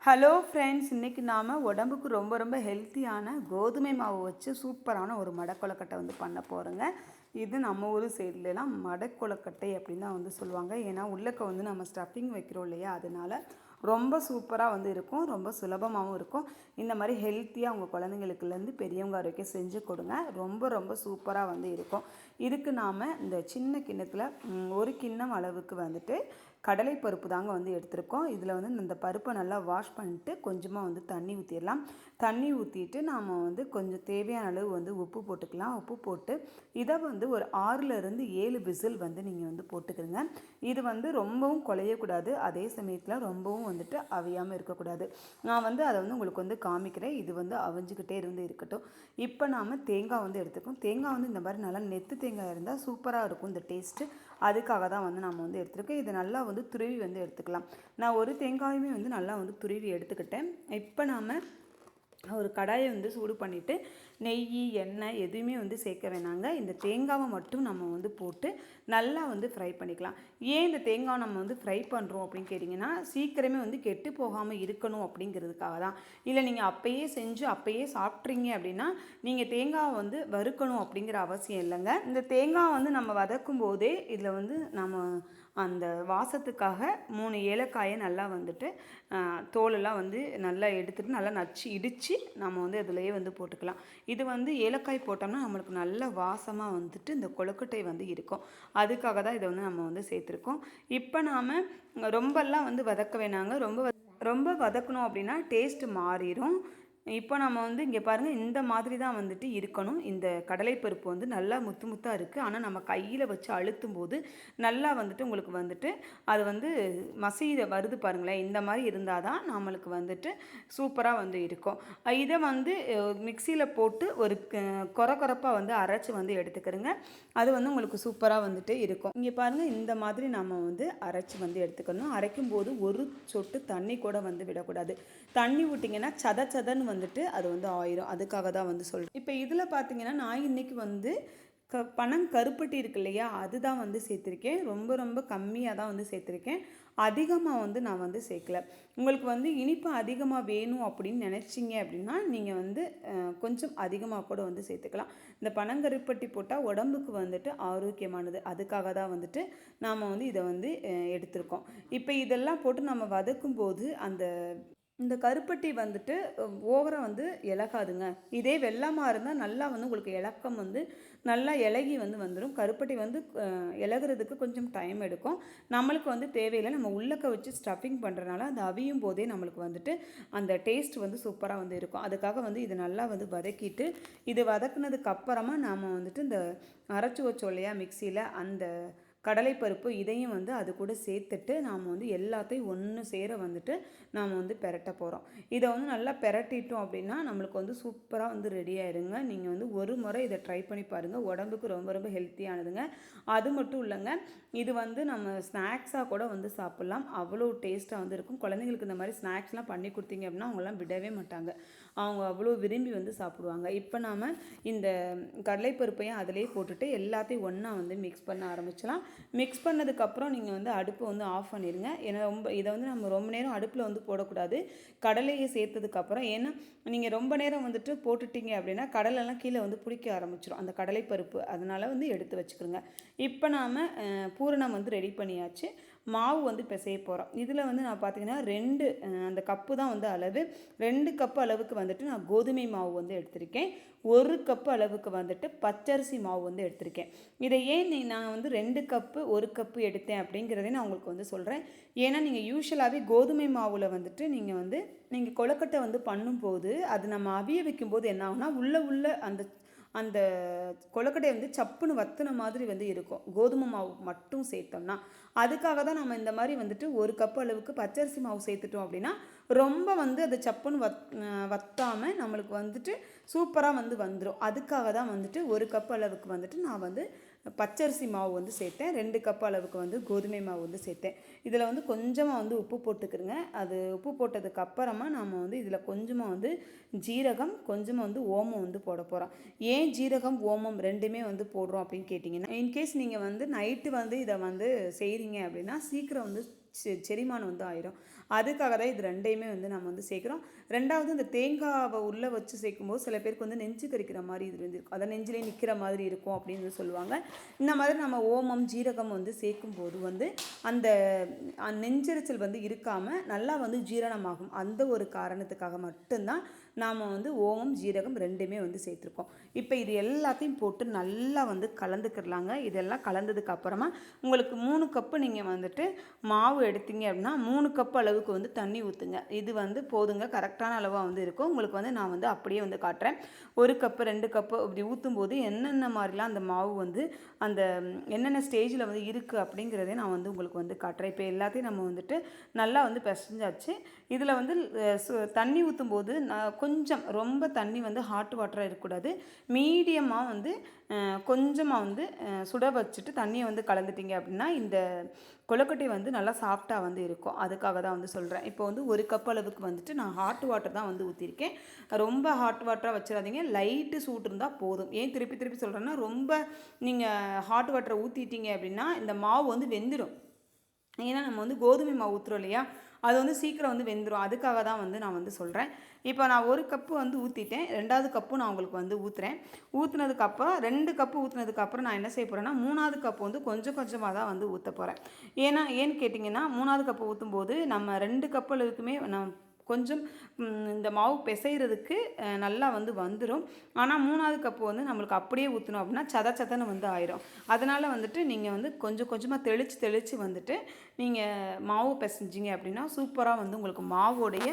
Hello friends, இன்றைக்கி நாம் உடம்புக்கு ரொம்ப ரொம்ப ஹெல்த்தியான கோதுமை மாவு வச்சு சூப்பரான ஒரு மடக்கொலக்கட்டை பண்ண போகிறோங்க. இது நம்ம ஊர் சைட்லலாம் மடக்கொலக்கட்டை அப்படின்னு தான் சொல்லுவாங்க. ஏன்னா உள்ளக்க நம்ம ஸ்டஃபிங் வைக்கிறோம் இல்லையா, அதனால ரொம்ப சூப்பராக இருக்கும். ரொம்ப சுலபமாகவும் இருக்கும். இந்த மாதிரி ஹெல்த்தியாக உங்கள் குழந்தைங்களுக்குலேருந்து பெரியவங்க வரைக்கும் செஞ்சு கொடுங்க. ரொம்ப ரொம்ப சூப்பராக இருக்கும். இதுக்கு நாம் இந்த சின்ன கிண்ணத்தில் ஒரு கிண்ணம் அளவுக்கு கடலை பருப்பு தாங்க எடுத்திருக்கோம். இதில் இந்த பருப்பை நல்லா வாஷ் பண்ணிட்டு கொஞ்சமாக தண்ணி ஊற்றிடலாம். தண்ணி ஊற்றிட்டு நாம் கொஞ்சம் தேவையான அளவு உப்பு போட்டுக்கலாம். உப்பு போட்டு இதை ஒரு 6லேருந்து 7 விசில் நீங்கள் போட்டுக்கிறங்க. இது ரொம்பவும் குழையக்கூடாது, அதே சமயத்தில் ரொம்பவும் அவியாமல் இருக்கக்கூடாது. நான் அதை உங்களுக்கு காமிக்கிறேன். இது அவிஞ்சிக்கிட்டே இருக்கட்டும். இப்போ நாம் தேங்காய் எடுத்துக்கோம். தேங்காய் இந்த மாதிரி நல்லா நெத்து தேங்காய் இருந்தால் சூப்பராக இருக்கும் இந்த டேஸ்ட்டு. அதுக்காக தான் நாம் எடுத்துருக்கோம். இதை நல்லா துருவி எடுத்துக்கலாம். நான் ஒரு தேங்காயுமே நல்லா துருவி எடுத்துக்கிட்டேன். இப்போ நாம் ஒரு கடாயை சூடு பண்ணிவிட்டு நெய் எண்ணெய் எதுவுமே சேர்க்க வேணாங்க. இந்த தேங்காவை மட்டும் நம்ம போட்டு நல்லா ஃப்ரை பண்ணிக்கலாம். ஏன் இந்த தேங்காய் நம்ம ஃப்ரை பண்ணுறோம் அப்படின்னு கேட்டிங்கன்னா, சீக்கிரமே கெட்டு போகாமல் இருக்கணும் அப்படிங்கிறதுக்காக தான். இல்லை நீங்கள் அப்போயே செஞ்சு அப்போயே சாப்பிட்றீங்க அப்படின்னா நீங்கள் தேங்காவை வறுக்கணும் அப்படிங்கிற அவசியம் இல்லைங்க. இந்த தேங்காய் நம்ம வதக்கும் போதே இதில் நம்ம அந்த வாசத்துக்காக 3 ஏலக்காயை நல்லா தோலெல்லாம் நல்லா எடுத்துகிட்டு நல்லா நச்சு இடித்து நம்ம அதிலேயே போட்டுக்கலாம். இது ஏலக்காய் போட்டோம்னா நம்மளுக்கு நல்ல வாசமாக இந்த கொழுக்கட்டை இருக்கும். அதுக்காக தான் இதை நம்ம சேர்த்துருக்கோம். இப்போ நாம் ரொம்பலாம் வதக்க வேணாங்க. ரொம்ப வதக்கணும் அப்படின்னா டேஸ்ட்டு மாறிடும். இப்போ நம்ம இங்கே பாருங்கள், இந்த மாதிரி தான் இருக்கணும். இந்த கடலைப்பருப்பு நல்லா முத்து முத்தாக இருக்குது. ஆனால் நம்ம கையில் வச்சு அழுத்தும் போது நல்லா உங்களுக்கு அது மசித வருது பாருங்களேன். இந்த மாதிரி இருந்தால் தான் நம்மளுக்கு சூப்பராக இருக்கும். இதை மிக்சியில் போட்டு ஒரு கொரப்பாக அரைச்சி எடுத்துக்கிறோங்க. அது உங்களுக்கு சூப்பராக இருக்கும். இங்கே பாருங்கள், இந்த மாதிரி நம்ம அரைச்சி எடுத்துக்கணும். அரைக்கும் போது ஒரு சொட்டு தண்ணி கூட விடக்கூடாது. தண்ணி விட்டிங்கன்னா சதன்னு அது ஆயிரும். அதுக்காக தான் சொல்கிறேன். இப்போ இதில் பார்த்தீங்கன்னா நான் இன்றைக்கி பனங்கருப்பட்டி இருக்கு இல்லையா, அதுதான் சேர்த்துருக்கேன். ரொம்ப ரொம்ப கம்மியாக தான் சேர்த்துருக்கேன். அதிகமாக நான் சேர்க்கல. உங்களுக்கு இனிப்பு அதிகமாக வேணும் அப்படின்னு நினச்சிங்க அப்படின்னா நீங்கள் கொஞ்சம் அதிகமாக கூட சேர்த்துக்கலாம். இந்த பனங்கருப்பட்டி போட்டால் உடம்புக்கு ஆரோக்கியமானது. அதுக்காக தான் நாம் இதை எடுத்திருக்கோம். இப்போ இதெல்லாம் போட்டு நம்ம வதக்கும் போது இந்த கருப்பட்டி ஓவராக இலகாதுங்க. இதே வெல்லமாக இருந்தால் நல்லா உங்களுக்கு இலக்கம் நல்லா இலகி வந்துடும். கருப்பட்டி இலகுறதுக்கு கொஞ்சம் டைம் எடுக்கும். நம்மளுக்கு தேவையில்லை. நம்ம உள்ளக்க வச்சு ஸ்டஃபிங் பண்ணுறதுனால அது அவியும் போதே நம்மளுக்கு அந்த டேஸ்ட் சூப்பராக இருக்கும். அதுக்காக இது நல்லா வதக்கிட்டு, இது வதக்குனதுக்கு அப்புறமா நாம் இந்த அரைச்சி வச்சோம் இல்லையா மிக்சியில், அந்த கடலைப்பருப்பு இதையும் அது கூட சேர்த்துட்டு நாம் எல்லாத்தையும் ஒன்று சேர நாம் பெரட்ட போகிறோம். இதை நல்லா பெரட்டிட்டோம் அப்படின்னா நம்மளுக்கு சூப்பராக ரெடி ஆயிருங்க. நீங்கள் ஒரு முறை இதை ட்ரை பண்ணி பாருங்கள். உடம்புக்கு ரொம்ப ரொம்ப ஹெல்த்தியானதுங்க. அது மட்டும் இல்லைங்க, இது நம்ம ஸ்நாக்ஸாக கூட சாப்பிட்லாம். அவ்வளோ டேஸ்ட்டாக இருக்கும். குழந்தைங்களுக்கு இந்த மாதிரி ஸ்நாக்ஸ்லாம் பண்ணி கொடுத்தீங்க அப்படின்னா அவங்களாம் விடவே மாட்டாங்க. அவங்க அவ்வளோ விரும்பி சாப்பிடுவாங்க. இப்போ நாம் இந்த கடலைப்பருப்பையும் அதிலே போட்டுட்டு எல்லாத்தையும் ஒன்றா மிக்ஸ் பண்ண ஆரம்பிச்சலாம். மிக்ஸ் பண்ணதுக்கப்புறம் நீங்கள் அடுப்பை ஆஃப் பண்ணிடுங்க. ஏன்னா இதை நம்ம ரொம்ப நேரம் அடுப்பில் போடக்கூடாது. கடலையை சேர்த்ததுக்கப்புறம், ஏன்னா நீங்கள் ரொம்ப நேரம் போட்டுட்டீங்க அப்படின்னா கடலெல்லாம் கீழே பிடிக்க ஆரம்பிச்சிடும் அந்த கடலைப்பருப்பு. அதனால் எடுத்து வச்சுக்கிறோங்க. இப்போ நாம் பூரணம் ரெடி பண்ணியாச்சு. மாவு பிசைய போகிறோம். இதில் நான் பார்த்தீங்கன்னா 2 அந்த கப்பு தான் அளவு. 2 கப்பு அளவுக்கு நான் கோதுமை மாவு எடுத்திருக்கேன். 1 கப்பு அளவுக்கு பச்சரிசி மாவு எடுத்திருக்கேன். இதை ஏன் நான் 2 கப்பு 1 கப்பு எடுத்தேன் அப்படிங்கிறதே நான் உங்களுக்கு சொல்கிறேன். ஏன்னா நீங்கள் யூஸ்வலாகவே கோதுமை மாவில் நீங்கள் கொழுக்கட்டை பண்ணும்போது அது நம்ம அவிய வைக்கும்போது என்ன ஆகும்னா உள்ள அந்த கொழுக்கட்டை சப்புன்னு வத்துன மாதிரி இருக்கும் கோதுமை மாவு மட்டும் சேர்த்தோம்னா. அதுக்காக தான் நம்ம இந்த மாதிரி 1 கப்பு அளவுக்கு பச்சரிசி மாவு சேர்த்துட்டோம் அப்படின்னா ரொம்ப அது சப்புன்னு வத்தாமல் நம்மளுக்கு சூப்பராக வந்துடும். அதுக்காக தான் 1 கப்பு அளவுக்கு நான் பச்சரிசி மாவு சேர்த்தேன். 2 கப்பு அளவுக்கு கோதுமை மாவு சேர்த்தேன். இதில் கொஞ்சமாக உப்பு போட்டுக்கிறங்க. அது உப்பு போட்டதுக்கு அப்புறமா நாம் இதில் கொஞ்சமாக ஜீரகம், கொஞ்சமாக ஓமம் போட போகிறோம். ஏன் ஜீரகம் ஓமம் ரெண்டுமே போடுறோம் அப்படின்னு கேட்டிங்கன்னா, இன்கேஸ் நீங்கள் நைட்டு இதை செய்கிறீங்க அப்படின்னா சீக்கிரம் செரிமானம் ஆயிரும். அதுக்காக தான் இது ரெண்டையுமே வந்து நம்ம வந்து சேர்க்குறோம். ரெண்டாவது இந்த தேங்காவை உள்ளே வச்சு சேர்க்கும்போது சில பேருக்கு வந்து நெஞ்சு கறிக்கிற மாதிரி இது வந்து இருக்கும், அதை நெஞ்சிலே நிற்கிற மாதிரி இருக்கும் அப்படின்னு சொல்லுவாங்க. இந்த மாதிரி நம்ம ஓமம் ஜீரகம் வந்து சேர்க்கும்போது வந்து அந்த நெஞ்செரிச்சல் வந்து இருக்காமல் நல்லா வந்து ஜீரணமாகும். அந்த ஒரு காரணத்துக்காக மட்டும்தான் நாம் வந்து ஓமம் ஜீரகம் ரெண்டுமே வந்து சேர்த்துருக்கோம். இப்போ இது எல்லாத்தையும் போட்டு நல்லா வந்து கலந்துக்கிடலாங்க. இதெல்லாம் கலந்ததுக்கு அப்புறமா உங்களுக்கு 3 கப்பு நீங்கள் வந்துட்டு மாவு எடுத்தீங்க அப்படின்னா 3 கப்பு அளவுக்கு வந்து தண்ணி ஊற்றுங்க. இது வந்து போதுங்க, கரெக்டான அளவாக வந்து இருக்கும். உங்களுக்கு வந்து நான் வந்து அப்படியே வந்து காட்டுறேன். 1 கப்பு 2 கப்பு இப்படி ஊற்றும் போது என்னென்ன மாதிரிலாம் அந்த மாவு வந்து அந்த என்னென்ன ஸ்டேஜில் வந்து இருக்குது அப்படிங்கிறதே நான் வந்து உங்களுக்கு வந்து காட்டுறேன். இப்போ எல்லாத்தையும் நம்ம வந்துட்டு நல்லா வந்து பிசைஞ்சாச்சு. இதில் வந்து தண்ணி ஊற்றும் போது கொஞ்சம் ரொம்ப தண்ணி வந்து ஹாட் வாட்டராக இருக்கக்கூடாது, மீடியமாக வந்து கொஞ்சமாக வந்து சுட வச்சுட்டு தண்ணியை வந்து கலந்துட்டிங்க அப்படின்னா இந்த கொழுக்கட்டை வந்து நல்லா சாஃப்டாக வந்து இருக்கும். அதுக்காக தான் வந்து சொல்கிறேன். இப்போ வந்து 1 கப் அளவுக்கு வந்துட்டு நான் ஹாட் வாட்டர் தான் வந்து ஊற்றிருக்கேன். ரொம்ப ஹாட் வாட்டராக வச்சிடாதீங்க, லைட்டு சூடு இருந்தால் போதும். ஏன் திருப்பி திருப்பி சொல்கிறேன்னா, ரொம்ப நீங்கள் ஹாட் வாட்டரை ஊற்றிட்டீங்க அப்படின்னா இந்த மாவு வந்து வெந்துடும். ஏன்னா நம்ம வந்து கோதுமை மாவு ஊற்றுறோம் இல்லையா, அது வந்து சீக்கிரம் வந்து வெந்துடும். அதுக்காக தான் வந்து நான் வந்து சொல்கிறேன். இப்போ நான் 1 கப்பு வந்து ஊற்றிட்டேன், 2வது கப்பு நான் உங்களுக்கு வந்து ஊற்றுறேன். ஊற்றுனதுக்கப்புறம் 2 கப்பு ஊற்றுனதுக்கப்புறம் நான் என்ன செய்ய போகிறேன்னா 3வது கப்பு வந்து கொஞ்சம் கொஞ்சமாக தான் வந்து ஊற்ற போகிறேன். ஏன்னு கேட்டிங்கன்னா 3வது கப்பு ஊற்றும்போது நம்ம 2 கப்பு அளவுக்குமே நான் கொஞ்சம் இந்த மாவு பிசைகிறதுக்கு நல்லா வந்து வந்துடும். ஆனால் 3வது கப்பு வந்து நம்மளுக்கு அப்படியே ஊற்றணும் அப்படின்னா சதன்னு வந்து ஆயிரும். அதனால் வந்துட்டு நீங்கள் வந்து கொஞ்சம் கொஞ்சமாக தெளித்து வந்துட்டு நீங்கள் மாவு பிசைஞ்சிங்க அப்படின்னா சூப்பராக வந்து உங்களுக்கு மாவோடைய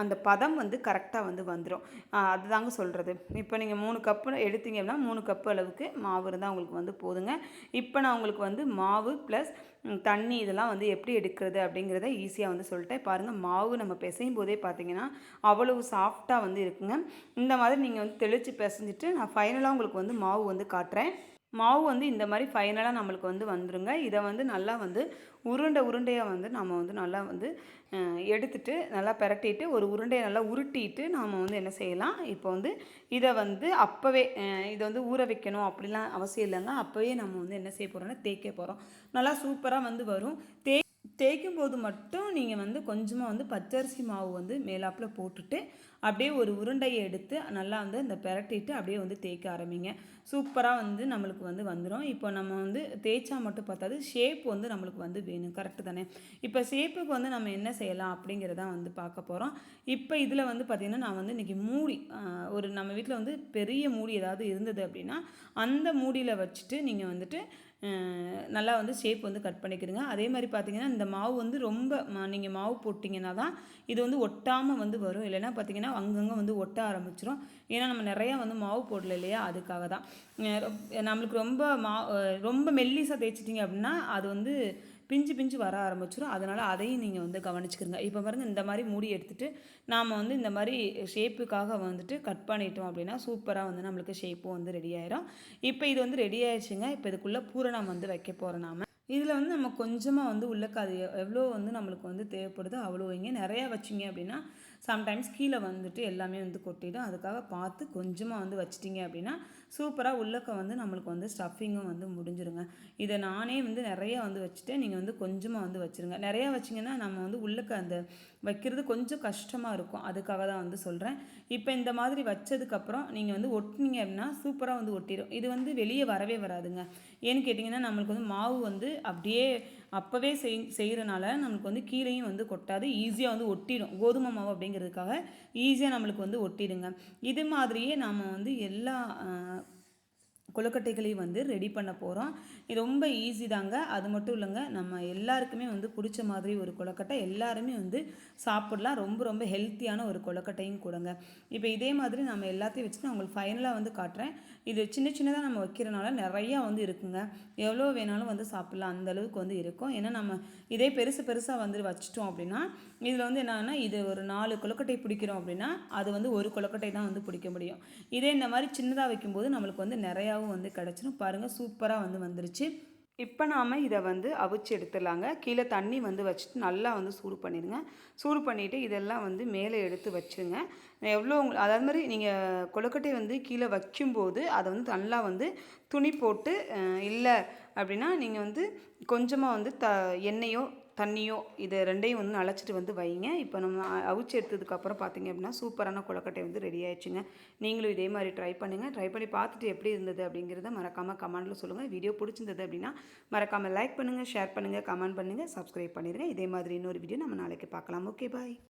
அந்த பதம் வந்து கரெக்டாக வந்து வந்துடும். அதுதாங்க சொல்கிறது. இப்போ நீங்கள் 3 கப்பு எடுத்தீங்க அப்படின்னா 3 கப்பு அளவுக்கு மாவு இருந்தால் உங்களுக்கு வந்து போதுங்க. இப்போ நான் உங்களுக்கு வந்து மாவு ப்ளஸ் தண்ணி இதெல்லாம் வந்து எப்படி எடுக்கிறது அப்படிங்கிறத ஈஸியாக வந்து சொல்லிட்டேன். பாருங்கள், மாவு நம்ம பிசையும் போதே பார்த்தீங்கன்னா அவ்வளவு சாஃப்டாக வந்து இருக்குங்க. இந்த மாதிரி நீங்கள் வந்து தெளித்து பிசைஞ்சிட்டு நான் ஃபைனலாக உங்களுக்கு வந்து மாவு வந்து காட்டுறேன். மாவு வந்து இந்த மாதிரி ஃபைனலாக நம்மளுக்கு வந்து வந்துடுங்க. இதை வந்து நல்லா வந்து உருண்டையாக வந்து நம்ம வந்து நல்லா வந்து எடுத்துட்டு நல்லா பிரட்டிட்டு ஒரு உருண்டையை நல்லா உருட்டிட்டு நாம் வந்து என்ன செய்யலாம், இப்போ வந்து இதை வந்து அப்போவே இதை வந்து ஊற வைக்கணும் அப்படிலாம் அவசியம் இல்லைங்க. அப்போவே நம்ம வந்து என்ன செய்ய போகிறோம்னா தேய்க்க போகிறோம். நல்லா சூப்பராக வந்து வரும். தேய்க்கும் போது மட்டும் நீங்கள் வந்து கொஞ்சமாக வந்து பச்சரிசி மாவு வந்து மேலாப்பில் போட்டுட்டு அப்படியே ஒரு உருண்டையை எடுத்து நல்லா வந்து இந்த பிரட்டிட்டு அப்படியே வந்து தேய்க்க ஆரம்பிங்க. சூப்பராக வந்து நம்மளுக்கு வந்து வந்துடும். இப்போ நம்ம வந்து தேய்ச்சா மட்டும் பார்த்தாது, ஷேப் வந்து நம்மளுக்கு வந்து வேணும். கரெக்டு தானே? இப்போ ஷேப்புக்கு வந்து நம்ம என்ன செய்யலாம் அப்படிங்கிறதான் வந்து பார்க்க போகிறோம். இப்போ இதில் வந்து பார்த்திங்கன்னா நான் வந்து இன்றைக்கி மூடி ஒரு நம்ம வீட்டில் வந்து பெரிய மூடி ஏதாவது இருந்தது அப்படின்னா அந்த மூடியில் வச்சுட்டு நீங்கள் வந்துட்டு நல்லா வந்து ஷேப் வந்து கட் பண்ணிக்கிறங்க. அதே மாதிரி பார்த்திங்கன்னா இந்த மாவு வந்து ரொம்ப நீங்கள் மாவு போட்டிங்கன்னா தான் இது வந்து ஒட்டாமல் வந்து வரும். இல்லைன்னா பார்த்திங்கன்னா அங்கங்கே வந்து ஒட்ட ஆரம்பிச்சிடும். ஏன்னா நம்ம நிறையா வந்து மாவு போடல இல்லையா, அதுக்காக தான். நம்மளுக்கு ரொம்ப மெல்லிசாக தேய்ச்சிட்டிங்க அப்படின்னா அது வந்து பிஞ்சு வர ஆரம்பிச்சிடும். அதனால் அதையும் நீங்கள் வந்து கவனிச்சுக்கிறங்க. இப்போ பாருங்கள், இந்த மாதிரி மூடி எடுத்துகிட்டு நாம் வந்து இந்த மாதிரி ஷேப்புக்காக வந்துட்டு கட் பண்ணிட்டோம் அப்படின்னா சூப்பராக வந்து நம்மளுக்கு ஷேப்பும் வந்து ரெடி ஆயிடும். இப்போ இது வந்து ரெடி ஆயிடுச்சுங்க. இப்போ இதுக்குள்ளே பூரணம் வந்து வைக்க போகிறோம் நாம். இதில் வந்து நம்ம கொஞ்சமாக வந்து உள்ளக்காது எவ்வளோ வந்து நம்மளுக்கு வந்து தேவைப்படுதோ அவ்வளோ வைங்க. நிறையா வச்சிங்க அப்படின்னா சம்டைம்ஸ் கீழே வந்துட்டு எல்லாமே வந்து கொட்டிடும். அதுக்காக பார்த்து கொஞ்சமாக வந்து வச்சிட்டிங்க அப்படின்னா சூப்பராக உள்ளக்க வந்து நம்மளுக்கு வந்து ஸ்டஃபிங்கும் வந்து முடிஞ்சிருங்க. இதை நானே வந்து நிறையா வந்து வச்சுட்டேன். நீங்கள் வந்து கொஞ்சமாக வந்து வச்சுருங்க. நிறையா வச்சிங்கன்னா நம்ம வந்து உள்ளக்க அந்த வைக்கிறது கொஞ்சம் கஷ்டமாக இருக்கும். அதுக்காக தான் வந்து சொல்கிறேன். இப்போ இந்த மாதிரி வச்சதுக்கப்புறம் நீங்கள் வந்து ஒட்டினீங்க அப்படின்னா சூப்பராக வந்து ஒட்டிடும். இது வந்து வெளியே வரவே வராதுங்க. ஏன்னு கேட்டிங்கன்னா நம்மளுக்கு வந்து மாவு வந்து அப்படியே அப்போவே செய்கிறனால நம்மளுக்கு வந்து கீழேயும் வந்து கொட்டாது, ஈஸியாக வந்து ஒட்டிடும். கோதுமை மாவு அப்படிங்கிறதுக்காக ஈஸியாக நம்மளுக்கு வந்து ஒட்டிடுங்க. இது மாதிரியே நாம் வந்து எல்லா கொழுக்கட்டைகளையும் வந்து ரெடி பண்ண போகிறோம். இது ரொம்ப ஈஸி தாங்க. அது மட்டும் இல்லைங்க, நம்ம எல்லாருக்குமே வந்து பிடிச்ச மாதிரி ஒரு கொழுக்கட்டை, எல்லாருமே வந்து சாப்பிடலாம். ரொம்ப ஹெல்த்தியான ஒரு கொழுக்கட்டையும் கூடங்க. இப்போ இதே மாதிரி நம்ம எல்லாத்தையும் வச்சு நான் உங்களுக்கு ஃபைனலாக வந்து காட்டுறேன். இது சின்னதாக நம்ம வைக்கிறனால நிறையா வந்து இருக்குங்க. எவ்வளோ வேணாலும் வந்து சாப்பிட்லாம், அந்தளவுக்கு வந்து இருக்கும். ஏன்னா நம்ம இதே பெருசாக வந்து வச்சிட்டோம் அப்படின்னா இதில் வந்து என்னன்னா, இது ஒரு 4 கொழுக்கட்டை பிடிக்கிறோம் அப்படின்னா அது வந்து ஒரு கொழுக்கட்டை தான் வந்து பிடிக்க முடியும். இதே இந்த மாதிரி சின்னதாக வைக்கும்போது நம்மளுக்கு வந்து நிறையாவும் வந்து கிடச்சிடும். பாருங்கள், சூப்பராக வந்து வந்துருச்சு. இப்போ நாம் இதை வந்து அவிச்சு எடுத்துடலாங்க. கீழே தண்ணி வந்து வச்சுட்டு நல்லா வந்து சூடு பண்ணிடுங்க. சூடு பண்ணிவிட்டு இதெல்லாம் வந்து மேலே எடுத்து வச்சுருங்க. எவ்வளோ அதாவது மாதிரி நீங்கள் கொழுக்கட்டை வந்து கீழே வைக்கும்போது அதை வந்து நல்லா வந்து துணி போட்டு இல்லை அப்படின்னா நீங்கள் வந்து கொஞ்சமாக வந்து எண்ணெயோ தண்ணியோ இது ரெண்டையும் வந்து அழைச்சிட்டு வந்து வைங்க. இப்போ நம்ம அவிச்சு எடுத்ததுக்கப்புறம் பார்த்தீங்க அப்படின்னா சூப்பரான கொழுக்கட்டை வந்து ரெடி ஆயிடுச்சுங்க. நீங்களும் இதே மாதிரி ட்ரை பண்ணுங்கள். ட்ரை பண்ணி பார்த்துட்டு எப்படி இருந்தது அப்படிங்கிறத மறக்காமல் கமெண்ட்டில் சொல்லுங்கள். வீடியோ பிடிச்சிருந்தது அப்படின்னா மறக்காமல் லைக் பண்ணுங்கள், ஷேர் பண்ணுங்கள், கமெண்ட் பண்ணுங்கள், சப்ஸ்கிரைப் பண்ணிடுங்க. இதே மாதிரி இன்னொரு வீடியோ நம்ம நாளைக்கு பார்க்கலாம். ஓகே, பாய்.